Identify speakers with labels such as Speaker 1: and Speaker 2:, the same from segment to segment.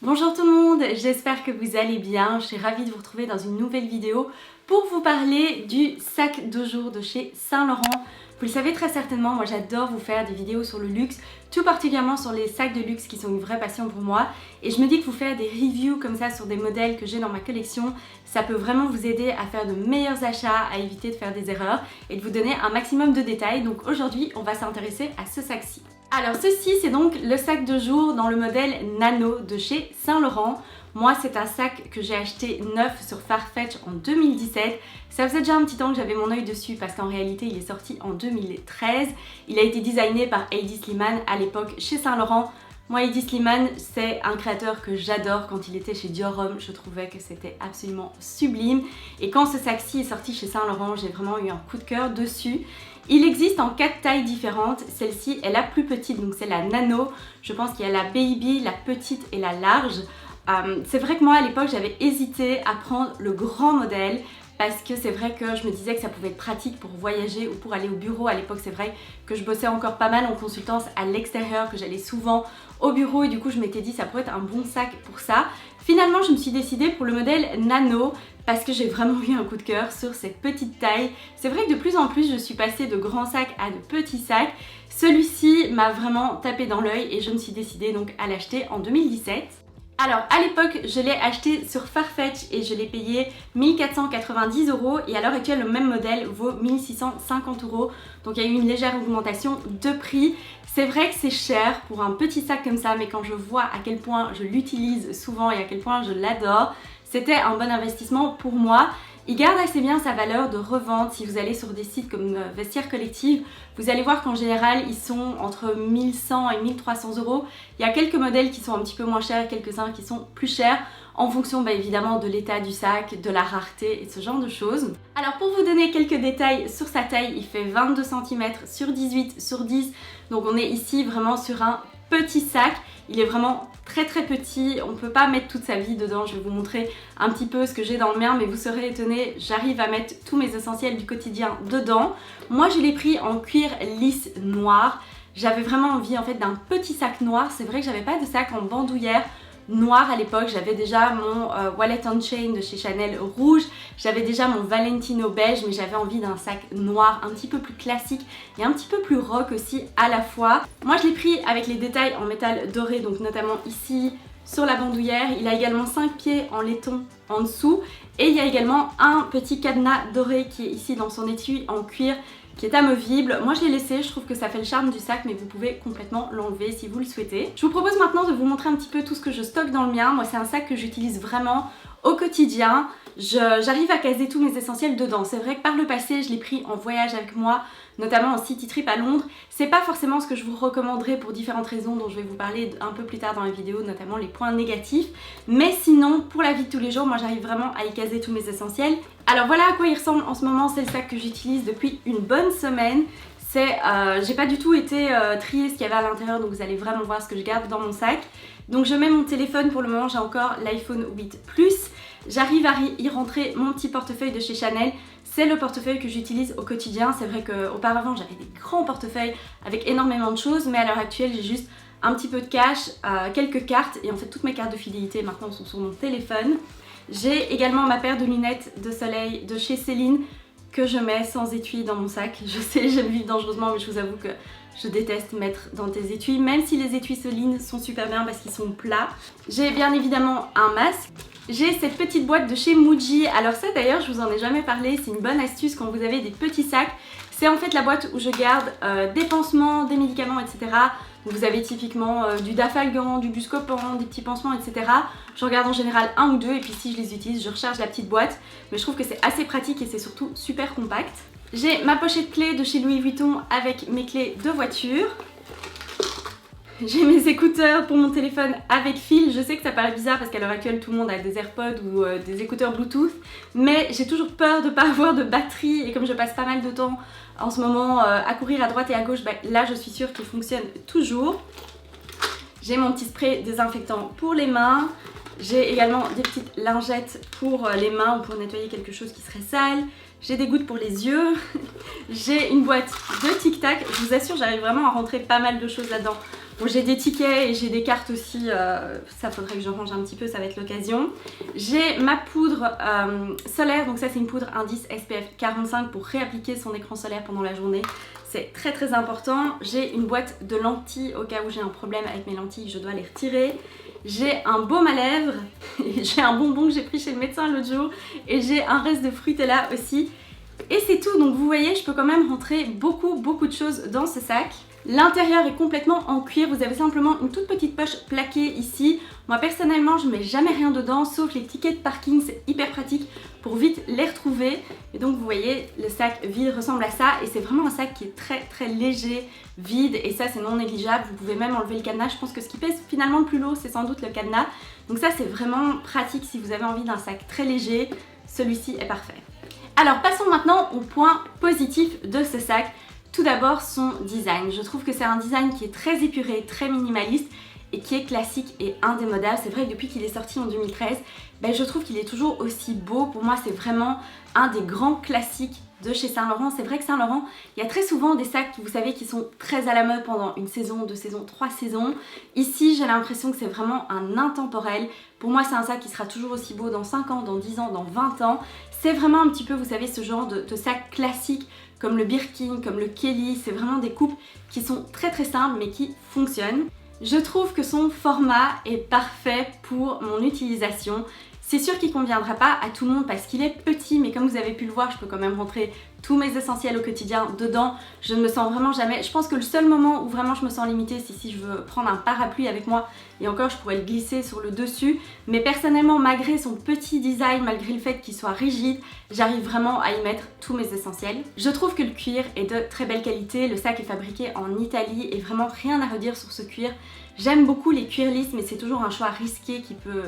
Speaker 1: Bonjour tout le monde, j'espère que vous allez bien. Je suis ravie de vous retrouver dans une nouvelle vidéo pour vous parler du sac de jour de chez Saint Laurent. Vous le savez très certainement, moi j'adore vous faire des vidéos sur le luxe, tout particulièrement sur les sacs de luxe qui sont une vraie passion pour moi. Et je me dis que vous faire des reviews comme ça sur des modèles que j'ai dans ma collection, ça peut vraiment vous aider à faire de meilleurs achats, à éviter de faire des erreurs et de vous donner un maximum de détails. Donc aujourd'hui, on va s'intéresser à ce sac-ci. Alors ceci, c'est donc le sac de jour dans le modèle Nano de chez Saint Laurent. Moi, c'est un sac que j'ai acheté neuf sur Farfetch en 2017. Ça faisait déjà un petit temps que j'avais mon œil dessus parce qu'en réalité, il est sorti en 2013. Il a été designé par Hedi Slimane à l'époque chez Saint Laurent. Moi, Hedi Slimane, c'est un créateur que j'adore. Quand il était chez Dior Homme, je trouvais que c'était absolument sublime. Et quand ce sac-ci est sorti chez Saint Laurent, j'ai vraiment eu un coup de cœur dessus. Il existe en 4 tailles différentes. Celle-ci est la plus petite, donc c'est la Nano. Je pense qu'il y a la Baby, la petite et la large. C'est vrai que moi, à l'époque, j'avais hésité à prendre le grand modèle parce que c'est vrai que je me disais que ça pouvait être pratique pour voyager ou pour aller au bureau. À l'époque, c'est vrai que je bossais encore pas mal en consultance à l'extérieur, que j'allais souvent au bureau et du coup, je m'étais dit ça pourrait être un bon sac pour ça. Finalement, je me suis décidée pour le modèle Nano parce que j'ai vraiment eu un coup de cœur sur cette petite taille. C'est vrai que de plus en plus, je suis passée de grands sacs à de petits sacs. Celui-ci m'a vraiment tapé dans l'œil et je me suis décidée donc à l'acheter en 2017. Alors à l'époque je l'ai acheté sur Farfetch et je l'ai payé 1490 € et à l'heure actuelle le même modèle vaut 1650 €. Donc il y a eu une légère augmentation de prix. C'est vrai que c'est cher pour un petit sac comme ça, mais quand je vois à quel point je l'utilise souvent et à quel point je l'adore, c'était un bon investissement pour moi. Il garde assez bien sa valeur de revente. Si vous allez sur des sites comme Vestiaire Collective, vous allez voir qu'en général ils sont entre 1100 et 1300 €. Il y a quelques modèles qui sont un petit peu moins chers et quelques-uns qui sont plus chers en fonction évidemment de l'état du sac, de la rareté et ce genre de choses. Alors pour vous donner quelques détails sur sa taille, il fait 22 cm sur 18 sur 10. Donc on est ici vraiment sur un petit sac. Il est vraiment très petit, on ne peut pas mettre toute sa vie dedans. Je vais vous montrer un petit peu ce que j'ai dans le mien, mais vous serez étonnés, j'arrive à mettre tous mes essentiels du quotidien dedans. Moi je l'ai pris en cuir lisse noir. J'avais vraiment envie en fait d'un petit sac noir. C'est vrai que j'avais pas de sac en bandoulière noir à l'époque. J'avais déjà mon Wallet on Chain de chez Chanel rouge, j'avais déjà mon Valentino beige, mais j'avais envie d'un sac noir un petit peu plus classique et un petit peu plus rock aussi à la fois. Moi je l'ai pris avec les détails en métal doré, donc notamment ici sur la bandoulière. Il a également 5 pieds en laiton en dessous et il y a également un petit cadenas doré qui est ici dans son étui en cuir qui est amovible. Moi je l'ai laissé, je trouve que ça fait le charme du sac, mais vous pouvez complètement l'enlever si vous le souhaitez. Je vous propose maintenant de vous montrer un petit peu tout ce que je stocke dans le mien. Moi c'est un sac que j'utilise vraiment au quotidien. J'arrive à caser tous mes essentiels dedans. C'est vrai que par le passé je l'ai pris en voyage avec moi, notamment en city trip à Londres. C'est pas forcément ce que je vous recommanderais pour différentes raisons dont je vais vous parler un peu plus tard dans la vidéo, notamment les points négatifs. Mais sinon, pour la vie de tous les jours, moi j'arrive vraiment à y caser tous mes essentiels. Alors voilà à quoi il ressemble en ce moment, c'est le sac que j'utilise depuis une bonne semaine. J'ai pas du tout été trier ce qu'il y avait à l'intérieur, donc vous allez vraiment voir ce que je garde dans mon sac. Donc je mets mon téléphone, pour le moment j'ai encore l'iPhone 8 Plus. J'arrive à y rentrer mon petit portefeuille de chez Chanel. C'est le portefeuille que j'utilise au quotidien. C'est vrai qu'auparavant j'avais des grands portefeuilles avec énormément de choses, mais à l'heure actuelle j'ai juste un petit peu de cash, quelques cartes et en fait toutes mes cartes de fidélité maintenant sont sur mon téléphone. J'ai également ma paire de lunettes de soleil de chez Céline que je mets sans étui dans mon sac. Je sais, j'aime vivre dangereusement, mais je vous avoue que je déteste mettre dans des étuis, même si les étuis Céline sont super bien parce qu'ils sont plats. J'ai bien évidemment un masque. J'ai cette petite boîte de chez Muji. Alors ça d'ailleurs, je vous en ai jamais parlé, c'est une bonne astuce quand vous avez des petits sacs. C'est en fait la boîte où je garde des pansements, des médicaments, etc. Vous avez typiquement du Dafalgan, du Buscopan, des petits pansements, etc. Je regarde en général un ou deux et puis si je les utilise, je recharge la petite boîte. Mais je trouve que c'est assez pratique et c'est surtout super compact. J'ai ma pochette clés de chez Louis Vuitton avec mes clés de voiture. J'ai mes écouteurs pour mon téléphone avec fil. Je sais que ça paraît bizarre parce qu'à l'heure actuelle tout le monde a des AirPods ou des écouteurs Bluetooth, mais j'ai toujours peur de ne pas avoir de batterie et comme je passe pas mal de temps en ce moment à courir à droite et à gauche, là je suis sûre qu'il fonctionne toujours. J'ai mon petit spray désinfectant pour les mains. J'ai également des petites lingettes pour les mains ou pour nettoyer quelque chose qui serait sale. J'ai des gouttes pour les yeux. J'ai une boîte de Tic Tac. Je vous assure, j'arrive vraiment à rentrer pas mal de choses là-dedans. Bon, j'ai des tickets et j'ai des cartes aussi, ça faudrait que je range un petit peu, ça va être l'occasion. J'ai ma poudre solaire, donc ça c'est une poudre indice SPF 45 pour réappliquer son écran solaire pendant la journée. C'est très très important. J'ai une boîte de lentilles au cas où j'ai un problème avec mes lentilles, je dois les retirer. J'ai un baume à lèvres, j'ai un bonbon que j'ai pris chez le médecin l'autre jour et j'ai un reste de Fruitella aussi. Et c'est tout, donc vous voyez, je peux quand même rentrer beaucoup de choses dans ce sac. L'intérieur est complètement en cuir, vous avez simplement une toute petite poche plaquée ici. Moi personnellement, je mets jamais rien dedans, sauf les tickets de parking, c'est hyper pratique pour vite les retrouver. Et donc vous voyez, le sac vide ressemble à ça et c'est vraiment un sac qui est très léger, vide et ça c'est non négligeable. Vous pouvez même enlever le cadenas, je pense que ce qui pèse finalement le plus lourd c'est sans doute le cadenas. Donc ça c'est vraiment pratique si vous avez envie d'un sac très léger, celui-ci est parfait. Alors passons maintenant au point positif de ce sac. Tout d'abord son design. Je trouve que c'est un design qui est très épuré, très minimaliste et qui est classique et indémodable. C'est vrai que depuis qu'il est sorti en 2013, je trouve qu'il est toujours aussi beau. Pour moi c'est vraiment un des grands classiques de chez Saint Laurent. C'est vrai que Saint Laurent, il y a très souvent des sacs, vous savez, qui sont très à la mode pendant une saison, 2 saisons, 3 saisons. Ici j'ai l'impression que c'est vraiment un intemporel. Pour moi c'est un sac qui sera toujours aussi beau dans 5 ans, dans 10 ans, dans 20 ans. C'est vraiment un petit peu, vous savez, ce genre de sac classique comme le Birkin, comme le Kelly. C'est vraiment des coupes qui sont très simples mais qui fonctionnent. Je trouve que son format est parfait pour mon utilisation. C'est sûr qu'il ne conviendra pas à tout le monde parce qu'il est petit, mais comme vous avez pu le voir, je peux quand même rentrer tous mes essentiels au quotidien dedans. Je ne me sens vraiment jamais... Je pense que le seul moment où vraiment je me sens limitée, c'est si je veux prendre un parapluie avec moi. Et encore, je pourrais le glisser sur le dessus. Mais personnellement, malgré son petit design, malgré le fait qu'il soit rigide, j'arrive vraiment à y mettre tous mes essentiels. Je trouve que le cuir est de très belle qualité. Le sac est fabriqué en Italie et vraiment rien à redire sur ce cuir. J'aime beaucoup les cuirs lisses, mais c'est toujours un choix risqué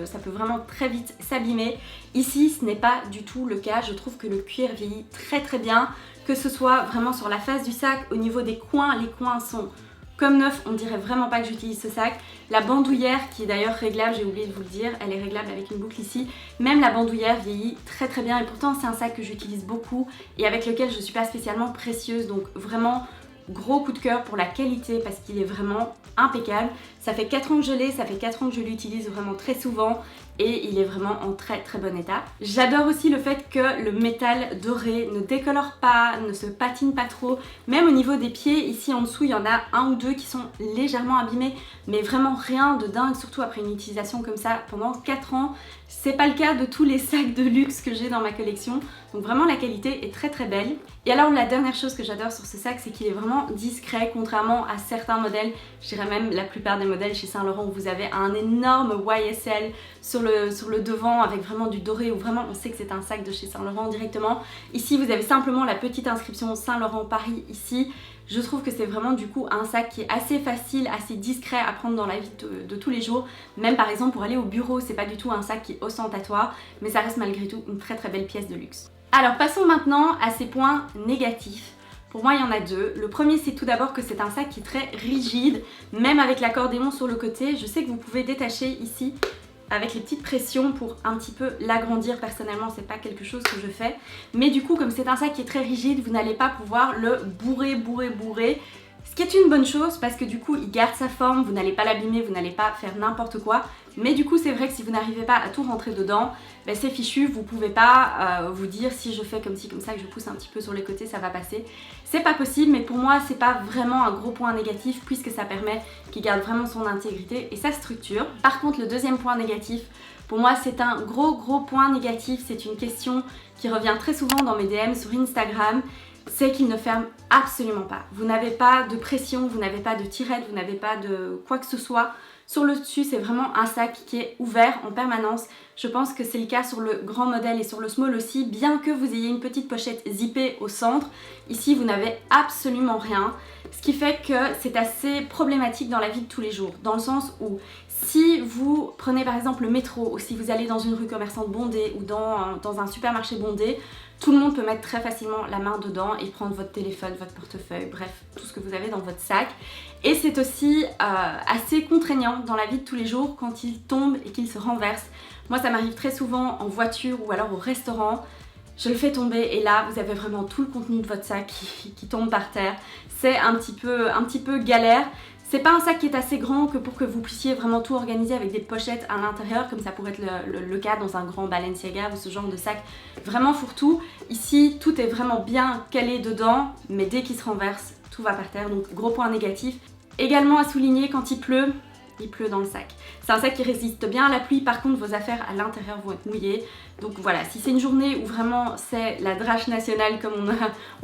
Speaker 1: ça peut vraiment très vite s'abîmer. Ici, ce n'est pas du tout le cas. Je trouve que le cuir vieillit très bien, que ce soit vraiment sur la face du sac, au niveau des coins, les coins sont comme neufs, on dirait vraiment pas que j'utilise ce sac. La bandoulière, qui est d'ailleurs réglable, j'ai oublié de vous le dire, elle est réglable avec une boucle ici. Même la bandoulière vieillit très bien et pourtant c'est un sac que j'utilise beaucoup et avec lequel je suis pas spécialement précieuse, donc vraiment gros coup de cœur pour la qualité parce qu'il est vraiment impeccable. Ça fait 4 ans que je l'ai, ça fait 4 ans que je l'utilise vraiment très souvent et il est vraiment en très bon état. J'adore aussi le fait que le métal doré ne décolore pas, ne se patine pas trop. Même au niveau des pieds, ici en dessous, il y en a un ou deux qui sont légèrement abîmés, mais vraiment rien de dingue, surtout après une utilisation comme ça pendant 4 ans. C'est pas le cas de tous les sacs de luxe que j'ai dans ma collection, donc vraiment la qualité est très belle. Et alors la dernière chose que j'adore sur ce sac, c'est qu'il est vraiment discret, contrairement à certains modèles, je dirais même la plupart des modèles chez Saint Laurent où vous avez un énorme YSL sur le devant avec vraiment du doré, où vraiment on sait que c'est un sac de chez Saint Laurent directement. Ici vous avez simplement la petite inscription Saint Laurent Paris ici. Je trouve que c'est vraiment du coup un sac qui est assez facile, assez discret à prendre dans la vie de tous les jours. Même par exemple pour aller au bureau, c'est pas du tout un sac qui est ostentatoire, mais ça reste malgré tout une très belle pièce de luxe. Alors passons maintenant à ces points négatifs. Pour moi il y en a deux. Le premier c'est tout d'abord que c'est un sac qui est très rigide, même avec l'accordéon sur le côté. Je sais que vous pouvez détacher ici avec les petites pressions pour un petit peu l'agrandir. Personnellement c'est pas quelque chose que je fais, mais du coup comme c'est un sac qui est très rigide, vous n'allez pas pouvoir le bourrer, ce qui est une bonne chose parce que du coup il garde sa forme, vous n'allez pas l'abîmer, vous n'allez pas faire n'importe quoi. Mais du coup c'est vrai que si vous n'arrivez pas à tout rentrer dedans, c'est fichu, vous pouvez pas vous dire si je fais comme ci comme ça, que je pousse un petit peu sur les côtés, ça va passer. C'est pas possible, mais pour moi c'est pas vraiment un gros point négatif puisque ça permet qu'il garde vraiment son intégrité et sa structure. Par contre le deuxième point négatif, pour moi c'est un gros point négatif, c'est une question qui revient très souvent dans mes DM sur Instagram. C'est qu'il ne ferme absolument pas. Vous n'avez pas de pression, vous n'avez pas de tirette, vous n'avez pas de quoi que ce soit. Sur le dessus, c'est vraiment un sac qui est ouvert en permanence. Je pense que c'est le cas sur le grand modèle et sur le small aussi, bien que vous ayez une petite pochette zippée au centre. Ici, vous n'avez absolument rien. Ce qui fait que c'est assez problématique dans la vie de tous les jours. Dans le sens où si vous prenez par exemple le métro ou si vous allez dans une rue commerçante bondée ou dans un supermarché bondé, tout le monde peut mettre très facilement la main dedans et prendre votre téléphone, votre portefeuille, bref, tout ce que vous avez dans votre sac. Et c'est aussi assez contraignant dans la vie de tous les jours quand il tombe et qu'il se renverse. Moi ça m'arrive très souvent en voiture ou alors au restaurant. Je le fais tomber et là vous avez vraiment tout le contenu de votre sac qui tombe par terre. C'est un petit peu galère. C'est pas un sac qui est assez grand que pour que vous puissiez vraiment tout organiser avec des pochettes à l'intérieur, comme ça pourrait être le cas dans un grand Balenciaga ou ce genre de sac vraiment fourre-tout. Ici, tout est vraiment bien calé dedans, mais dès qu'il se renverse, tout va par terre, donc gros point négatif. Également à souligner, quand il pleut dans le sac. C'est un sac qui résiste bien à la pluie, par contre vos affaires à l'intérieur vont être mouillées. Donc voilà, si c'est une journée où vraiment c'est la drache nationale comme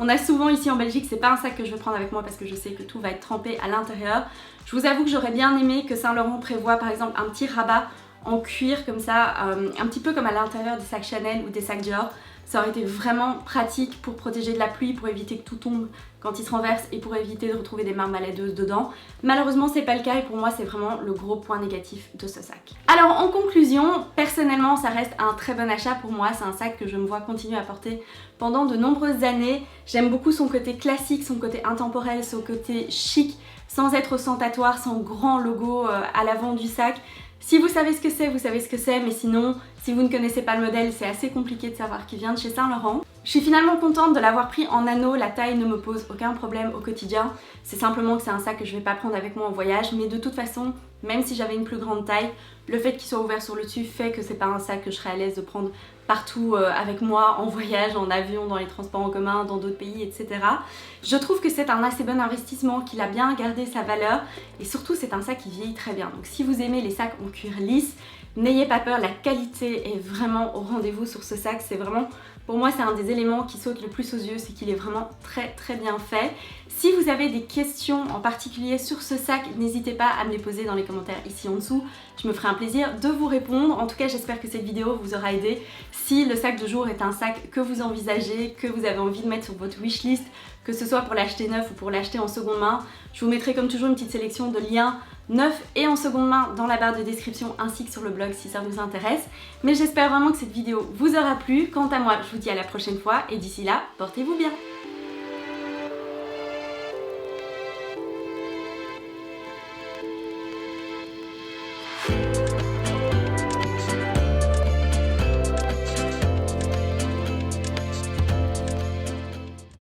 Speaker 1: on a souvent ici en Belgique, c'est pas un sac que je vais prendre avec moi parce que je sais que tout va être trempé à l'intérieur. Je vous avoue que j'aurais bien aimé que Saint Laurent prévoie par exemple un petit rabat en cuir comme ça, un petit peu comme à l'intérieur des sacs Chanel ou des sacs Dior. Ça aurait été vraiment pratique pour protéger de la pluie, pour éviter que tout tombe quand il se renverse et pour éviter de retrouver des mains maladeuses dedans. Malheureusement c'est pas le cas et pour moi c'est vraiment le gros point négatif de ce sac. Alors en conclusion, personnellement ça reste un très bon achat pour moi, c'est un sac que je me vois continuer à porter pendant de nombreuses années. J'aime beaucoup son côté classique, son côté intemporel, son côté chic, sans être ostentatoire, sans grand logo à l'avant du sac. Si vous savez ce que c'est, vous savez ce que c'est, mais sinon, si vous ne connaissez pas le modèle, c'est assez compliqué de savoir qu'il vient de chez Saint Laurent. Je suis finalement contente de l'avoir pris en anneau, la taille ne me pose aucun problème au quotidien. C'est simplement que c'est un sac que je vais pas prendre avec moi en voyage, mais de toute façon, même si j'avais une plus grande taille, le fait qu'il soit ouvert sur le dessus fait que c'est pas un sac que je serais à l'aise de prendre partout avec moi, en voyage, en avion, dans les transports en commun, dans d'autres pays, etc. Je trouve que c'est un assez bon investissement, qu'il a bien gardé sa valeur et surtout c'est un sac qui vieillit très bien. Donc si vous aimez les sacs en cuir lisse, n'ayez pas peur, la qualité est vraiment au rendez-vous sur ce sac. C'est vraiment, pour moi c'est un des éléments qui saute le plus aux yeux, c'est qu'il est vraiment très bien fait. Si vous avez des questions en particulier sur ce sac, n'hésitez pas à me les poser dans les commentaires ici en dessous. Je me ferai un plaisir de vous répondre. En tout cas, j'espère que cette vidéo vous aura aidé. Si le sac de jour est un sac que vous envisagez, que vous avez envie de mettre sur votre wishlist, que ce soit pour l'acheter neuf ou pour l'acheter en seconde main, je vous mettrai comme toujours une petite sélection de liens neufs et en seconde main dans la barre de description ainsi que sur le blog si ça vous intéresse. Mais j'espère vraiment que cette vidéo vous aura plu. Quant à moi, je vous dis à la prochaine fois et d'ici là, portez-vous bien.